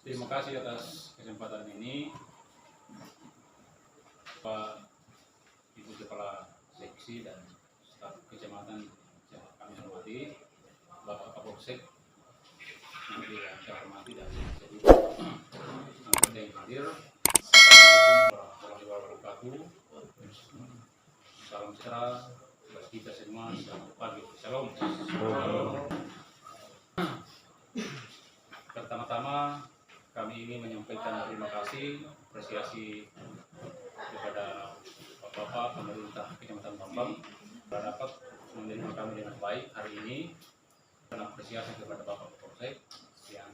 Terima kasih atas kesempatan ini, Pak Ibu Kepala Seksi dan staf kecamatan yang kami hormati, Bapak Kapolsek yang saya hormati dan anggota yang hadir. Assalamualaikum warahmatullahi wabarakatuh. Salam sejahtera bagi kita semua. Selamat pagi. Shalom. Pertama-tama kami ingin menyampaikan terima kasih, apresiasi kepada Bapak pemerintah Kecamatan Bambang telah dapat menerima kami dengan baik hari ini, dan apresiasi kepada Bapak Kapolsek yang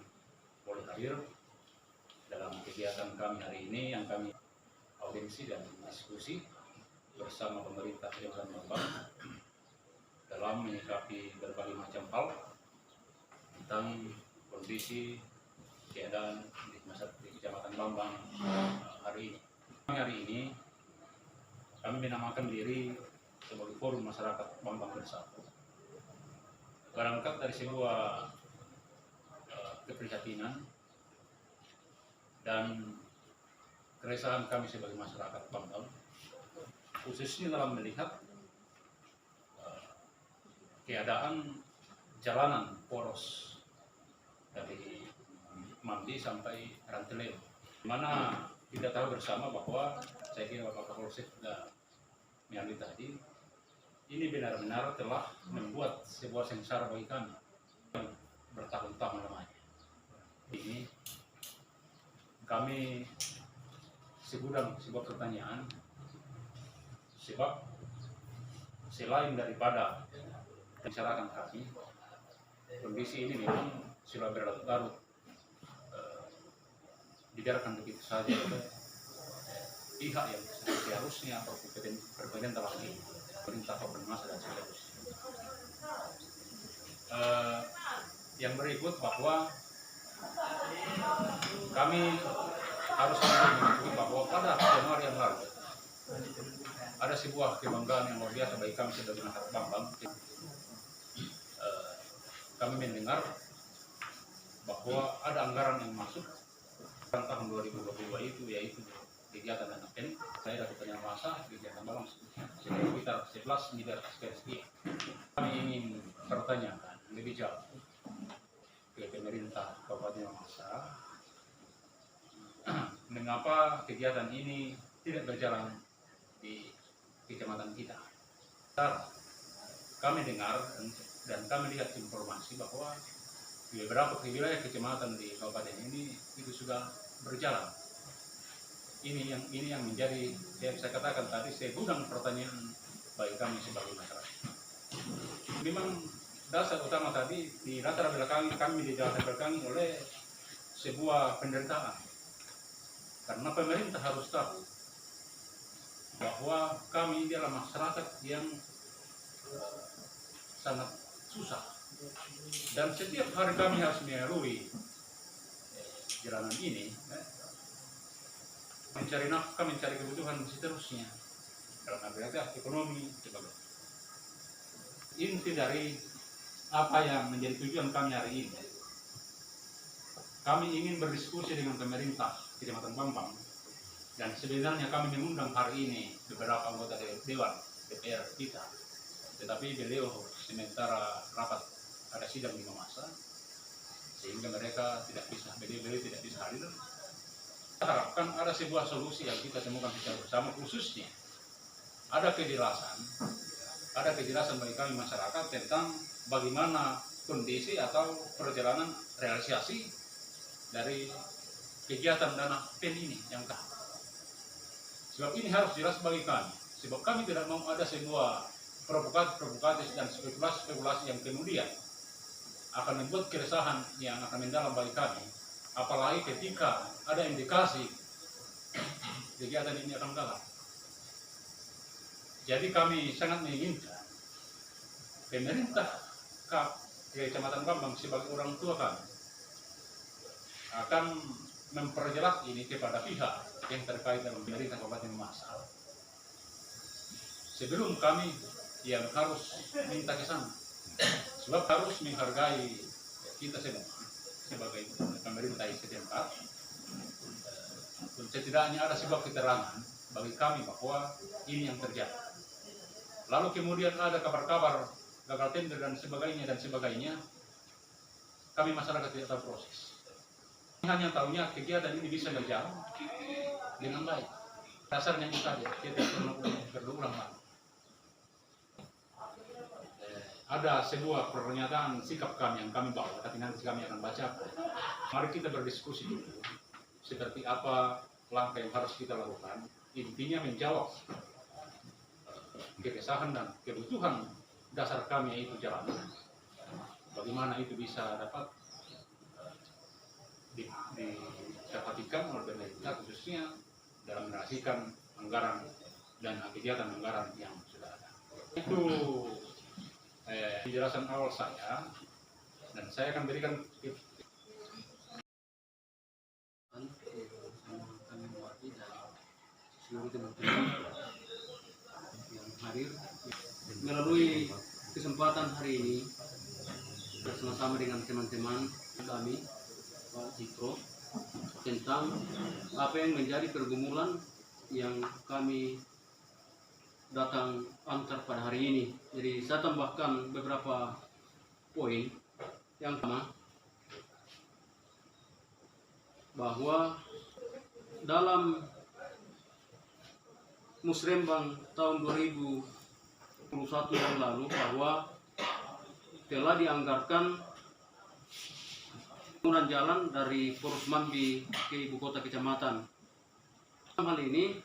boleh hadir dalam kegiatan kami hari ini yang kami audiensi dan diskusi bersama pemerintah Kecamatan Bambang dalam menyikapi berbagai macam hal tentang kondisi keadaan di Kecamatan Bambang hari ini. Hari ini kami menamakan diri sebagai Forum Masyarakat Bambang Bersatu. Berangkat dari sebuah keprihatinan dan keresahan kami sebagai masyarakat Bambang, khususnya dalam melihat keadaan jalanan poros dari Mandi sampai Ranteleo, mana kita tahu bersama bahwa saya kira Bapak Kapolsek sudah mengambil tadi, ini benar-benar telah membuat sebuah sengsara bagi kami yang bertahun-tahun lamanya. Ini kami sebuah pertanyaan, sebab selain daripada masyarakat kami, kondisi ini memang sudah berlarut-larut dibiarkan begitu saja oleh pihak yang seharusnya berkompeten dalam ini, pemerintah kabupaten Mamasa dan seterusnya. Yang berikut bahwa kami harus mengakui bahwa pada Januari yang lalu ada sebuah kebanggaan yang luar biasa bagi kami sebagai masyarakat Bambang. Kami mendengar bahwa ada anggaran yang masuk tahun 2022 itu, yaitu kegiatan dana pen, saya dapat penyampaian masa kegiatan Bambang sekitar 11 miliar sekian. Kami ingin pertanyakan lebih jauh ke pemerintah Kabupaten Mamasa, mengapa kegiatan ini tidak berjalan di kecamatan kita? Kami dengar dan kami lihat informasi bahwa di beberapa wilayah kecamatan di kabupaten ini itu sudah berjalan. Ini yang menjadi, saya katakan tadi, segudang pertanyaan bagi kami sebagai masyarakat. Memang dasar utama tadi di latar belakang kami dibelakangi oleh sebuah penderitaan. Karena pemerintah harus tahu bahwa kami adalah masyarakat yang sangat susah, dan setiap hari kami harus melalui jalanan ini, mencari nafkah, mencari kebutuhan seterusnya dalam agregat ekonomi sebagainya. Inti dari apa yang menjadi tujuan kami hari ini, kami ingin berdiskusi dengan pemerintah Kecamatan Bambang, dan sebenarnya kami mengundang hari ini beberapa anggota Dewan DPR kita, tetapi beliau sementara rapat ada sidang di Mamasa sehingga mereka tidak bisa, beliau tidak bisa hadir. Kita harapkan ada sebuah solusi yang kita temukan secara bersama, khususnya ada kejelasan bagi kami masyarakat tentang bagaimana kondisi atau perjalanan realisasi dari kegiatan dana pen ini yang kah. Sebab ini harus jelas bagi kami, sebab kami tidak mau ada sebuah provokatif dan spekulasi yang kemudian akan membuat keresahan yang akan mendalam bagi kami, apalagi ketika ada indikasi kegiatan ini akan gagal. Jadi kami sangat menginginkan pemerintah Kecamatan Bambang sebagai orang tua kami akan memperjelas ini kepada pihak yang terkait dengan pemerintah Kabupaten Mamasa, sebelum kami yang harus minta ke sana, sebab harus menghargai kita semua. sebagai pemerintah setempat, setidaknya ada sebuah keterangan bagi kami bahwa ini yang terjadi. Lalu kemudian ada kabar-kabar gagal tender dan sebagainya, kami masyarakat tidak tahu proses. Hanya tahunya kegiatan ini bisa berjalan dengan baik. Dasarnya itu saja, tidak berulang lagi. Ada sebuah pernyataan sikap kami yang kami bawa, tapi nanti kami akan bacakan. Mari kita berdiskusi dulu, seperti apa langkah yang harus kita lakukan. Intinya menjawab keresahan dan kebutuhan dasar kami, yaitu jalan. Bagaimana itu bisa dapat didapatkan oleh pemerintah, khususnya dalam menalokasikan anggaran dan kegiatan anggaran yang sudah ada. Itu penjelasan awal saya, dan saya akan berikan kami mewakili dari seluruh teman-teman yang hadir melalui kesempatan hari ini bersama-sama dengan teman-teman kami Pak Citro tentang apa yang menjadi pergumulan yang kami datang antar pada hari ini. Jadi saya tambahkan beberapa poin. Yang pertama, bahwa dalam Musrembang tahun 2021 yang lalu, bahwa telah dianggarkan pembangunan jalan dari Poros Mambi ke ibu kota kecamatan. Dalam hal ini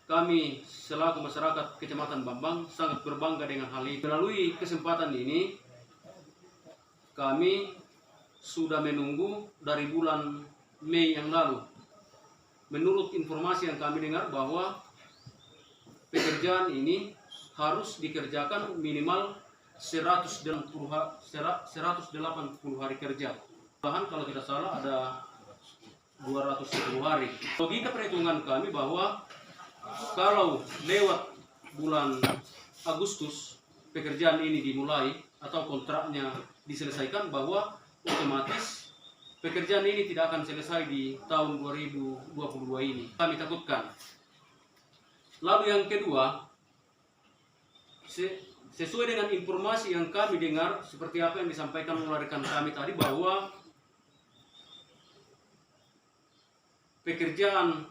kami selaku masyarakat Kecamatan Bambang sangat berbangga dengan hal ini. Melalui kesempatan ini kami sudah menunggu dari bulan Mei yang lalu. Menurut informasi yang kami dengar bahwa pekerjaan ini harus dikerjakan minimal 180 hari kerja. Bahkan kalau tidak salah ada 210 hari. Logika perhitungan kami bahwa kalau lewat bulan Agustus pekerjaan ini dimulai atau kontraknya diselesaikan, bahwa otomatis pekerjaan ini tidak akan selesai di tahun 2022 ini. Kami takutkan. Lalu yang kedua, sesuai dengan informasi yang kami dengar, seperti apa yang disampaikan oleh rekan kami tadi, bahwa pekerjaan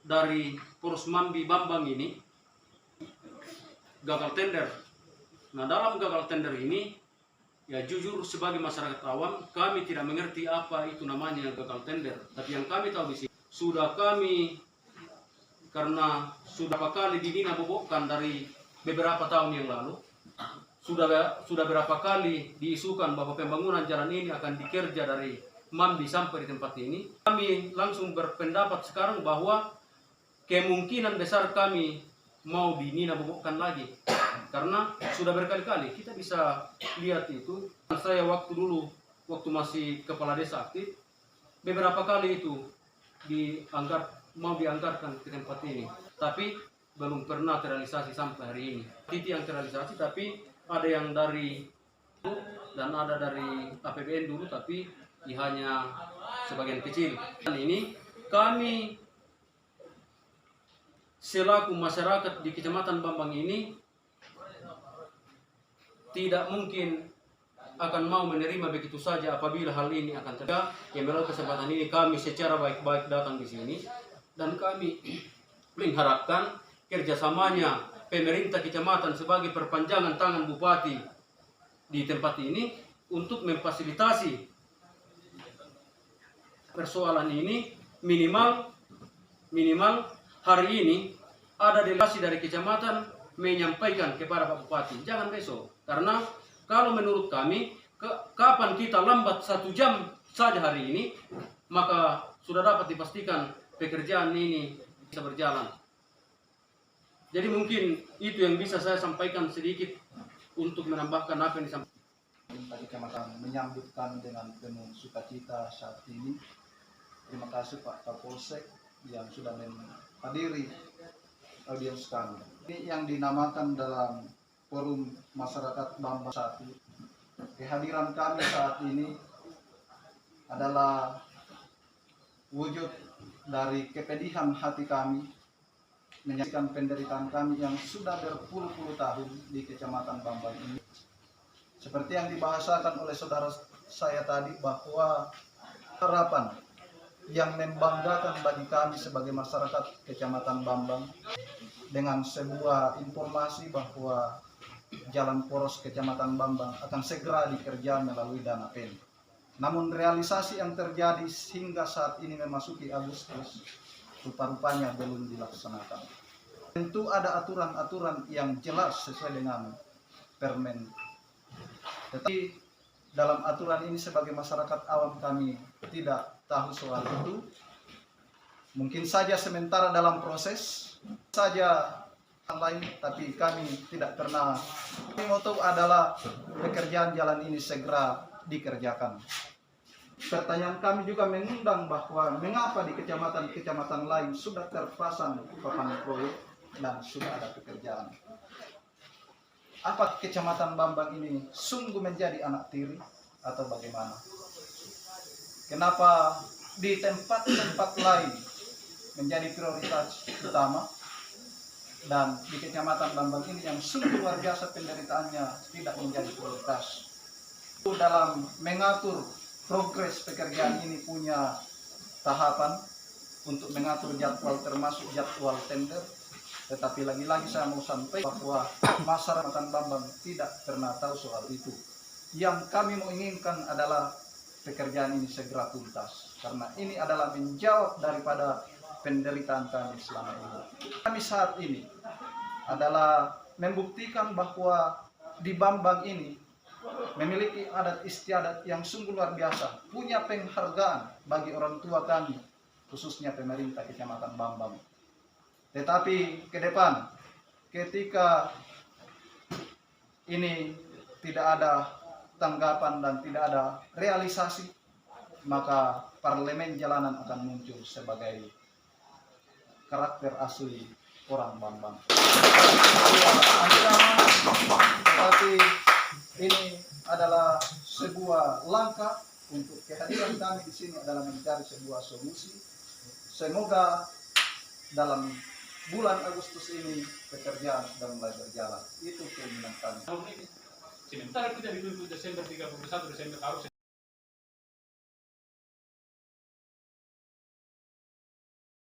dari Poros Mambi Bambang ini gagal tender. Nah, dalam gagal tender ini, ya jujur sebagai masyarakat awam, kami tidak mengerti apa itu namanya gagal tender. Tapi yang kami tahu di sini, karena sudah berapa kali dinabobokkan dari beberapa tahun yang lalu, sudah berapa kali diisukan bahwa pembangunan jalan ini akan dikerja dari Mambi sampai di tempat ini. Kami langsung berpendapat sekarang bahwa kemungkinan besar kami mau dinabobokkan lagi, karena sudah berkali-kali kita bisa lihat itu. Saya waktu masih kepala desa aktif, beberapa kali itu mau dianggarkan ke tempat ini, tapi belum pernah terrealisasi sampai hari ini. Titik yang terrealisasi, tapi ada yang dari dan ada dari APBN dulu, tapi hanya sebagian kecil. Dan ini kami selaku masyarakat di Kecamatan Bambang ini tidak mungkin akan mau menerima begitu saja apabila hal ini akan terjadi. Yang melalui kesempatan ini kami secara baik-baik datang di sini, dan kami mengharapkan kerjasamanya pemerintah kecamatan sebagai perpanjangan tangan bupati di tempat ini untuk memfasilitasi persoalan ini. Minimal hari ini ada delegasi dari kecamatan menyampaikan kepada Pak Bupati, jangan besok. Karena kalau menurut kami, kapan kita lambat 1 jam saja hari ini, maka sudah dapat dipastikan pekerjaan ini bisa berjalan. Jadi mungkin itu yang bisa saya sampaikan sedikit untuk menambahkan apa yang disampaikan. Kecamatan menyambut kami dengan penuh sukacita saat ini. Terima kasih Pak Kapolsek yang sudah menghadiri audiens kami. Ini yang dinamakan dalam forum masyarakat Bambang 1. Kehadiran kami saat ini adalah wujud dari kepedihan hati kami menyaksikan penderitaan kami yang sudah berpuluh-puluh tahun di Kecamatan Bambang ini. Seperti yang dibahasakan oleh saudara saya tadi, bahwa harapan yang membanggakan bagi kami sebagai masyarakat Kecamatan Bambang dengan sebuah informasi bahwa jalan poros Kecamatan Bambang akan segera dikerjakan melalui dana PEN. Namun realisasi yang terjadi hingga saat ini memasuki Agustus rupa-rupanya belum dilaksanakan. Tentu ada aturan-aturan yang jelas sesuai dengan Permen. Tetapi dalam aturan ini sebagai masyarakat awam kami tidak tahu soal itu. Mungkin saja sementara dalam proses saja yang lain, tapi kami tidak pernah. Kami mau tahu adalah pekerjaan jalan ini segera dikerjakan. Pertanyaan kami juga mengundang bahwa mengapa di kecamatan-kecamatan lain sudah terpasang papan proyek dan sudah ada pekerjaan. Apa Kecamatan Bambang ini sungguh menjadi anak tiri atau bagaimana? Kenapa di tempat-tempat lain menjadi prioritas utama dan di Kecamatan Bambang ini yang sungguh luar biasa penderitaannya tidak menjadi prioritas? Dalam mengatur progres pekerjaan ini punya tahapan untuk mengatur jadwal termasuk jadwal tender. Tetapi lagi-lagi saya mau sampaikan bahwa masyarakat Bambang tidak pernah tahu soal itu. Yang kami mau inginkan adalah pekerjaan ini segera tuntas, karena ini adalah menjawab daripada penderitaan kami selama ini. Kami saat ini adalah membuktikan bahwa di Bambang ini memiliki adat istiadat yang sungguh luar biasa, punya penghargaan bagi orang tua kami, khususnya pemerintah Kecamatan Bambang. Tetapi ke depan, ketika ini tidak ada tanggapan dan tidak ada realisasi, maka parlemen jalanan akan muncul sebagai karakter asli orang Bambang. Tetapi ini adalah sebuah langkah untuk kehadiran kami di sini adalah mencari sebuah solusi. Semoga dalam bulan Agustus ini pekerjaan sudah mulai berjalan. Itu keinginan kami. Sementara kita dituntut Desember 31 Desember harus